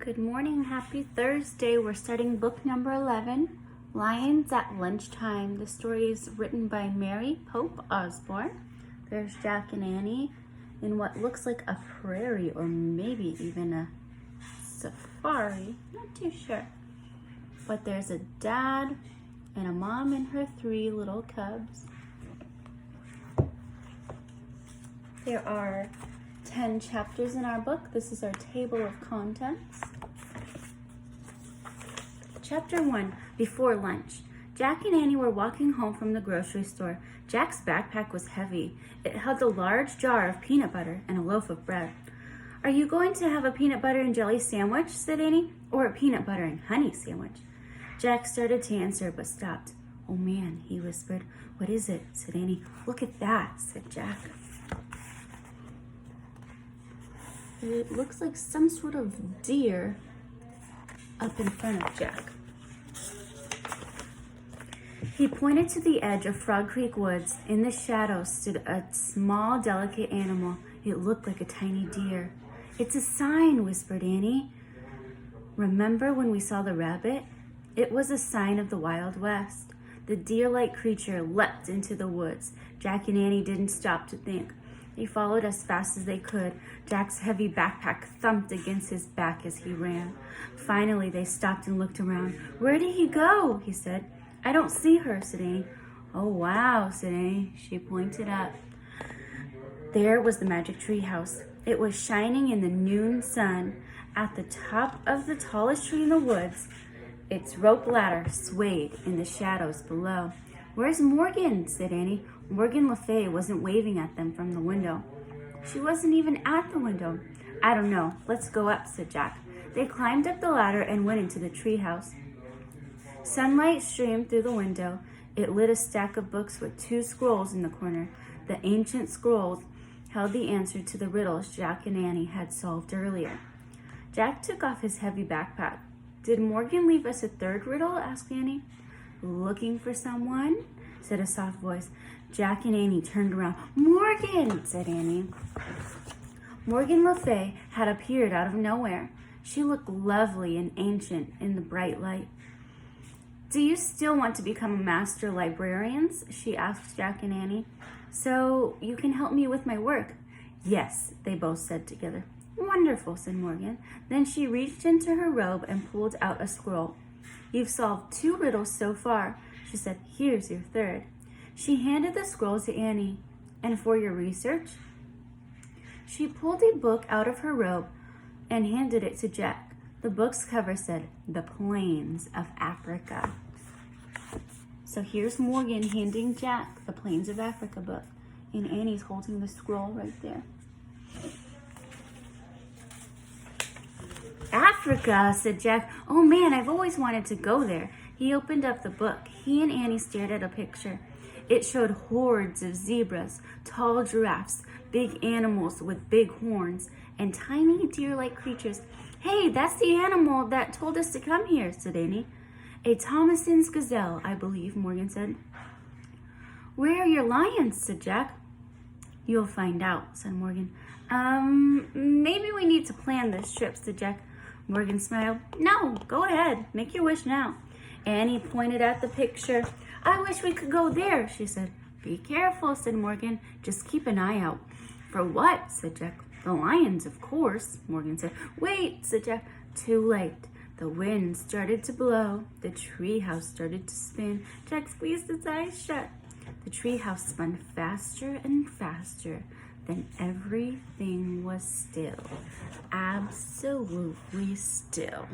Good morning, happy Thursday. We're starting book number 11, Lions at Lunchtime. The story is written by Mary Pope Osborne. There's Jack and Annie in what looks like a prairie or maybe even a safari. Not too sure. But there's a dad and a mom and her 3 little cubs. There are 10 chapters in our book. This is our table of contents. Chapter 1, Before Lunch. Jack and Annie were walking home from the grocery store. Jack's backpack was heavy. It held a large jar of peanut butter and a loaf of bread. "Are you going to have a peanut butter and jelly sandwich?" said Annie. "Or a peanut butter and honey sandwich?" Jack started to answer but stopped. "Oh man," he whispered. "What is it?" said Annie. "Look at that," said Jack. It looks like some sort of deer up in front of Jack. He pointed to the edge of Frog Creek Woods. In the shadows stood a small, delicate animal. It looked like a tiny deer. "It's a sign," whispered Annie. "Remember when we saw the rabbit? It was a sign of the Wild West." The deer-like creature leapt into the woods. Jack and Annie didn't stop to think. They followed as fast as they could. Jack's heavy backpack thumped against his back as he ran. Finally, they stopped and looked around. "Where did he go?" he said. "I don't see her," said Annie. "Oh, wow," said Annie. She pointed up. There was the magic tree house. It was shining in the noon sun. At the top of the tallest tree in the woods, its rope ladder swayed in the shadows below. "Where's Morgan?" said Annie. Morgan Le Fay wasn't waving at them from the window. She wasn't even at the window. "I don't know. Let's go up," said Jack. They climbed up the ladder and went into the treehouse. Sunlight streamed through the window. It lit a stack of books with 2 scrolls in the corner. The ancient scrolls held the answer to the riddles Jack and Annie had solved earlier. Jack took off his heavy backpack. "Did Morgan leave us a 3rd riddle?" asked Annie. "Looking for someone?" said a soft voice. Jack and Annie turned around. "Morgan!" said Annie. Morgan Le Fay had appeared out of nowhere. She looked lovely and ancient in the bright light. "Do you still want to become a master librarians?" she asked Jack and Annie. "So you can help me with my work?" "Yes," they both said together. "Wonderful," said Morgan. Then she reached into her robe and pulled out a scroll. "You've solved 2 riddles so far," she said. "Here's your 3rd. She handed the scroll to Annie. "And for your research?" She pulled a book out of her robe and handed it to Jack. The book's cover said, "The Plains of Africa." So here's Morgan handing Jack the Plains of Africa book, and Annie's holding the scroll right there. "Africa," said Jack. "Oh man, I've always wanted to go there." He opened up the book. He and Annie stared at a picture. It showed hordes of zebras, tall giraffes, big animals with big horns, and tiny deer-like creatures. "Hey, that's the animal that told us to come here," said Annie. "A Thomason's gazelle, I believe," Morgan said. "Where are your lions?" said Jack. "You'll find out," said Morgan. Maybe we need to plan this trip," said Jack. Morgan smiled. "No, go ahead. Make your wish now." Annie pointed at the picture. "I wish we could go there," she said. "Be careful," said Morgan. "Just keep an eye out." "For what?" said Jack. "The lions, of course," Morgan said. "Wait," said Jack. Too late. The wind started to blow. The treehouse started to spin. Jack squeezed his eyes shut. The treehouse spun faster and faster. Then everything was still. Absolutely still.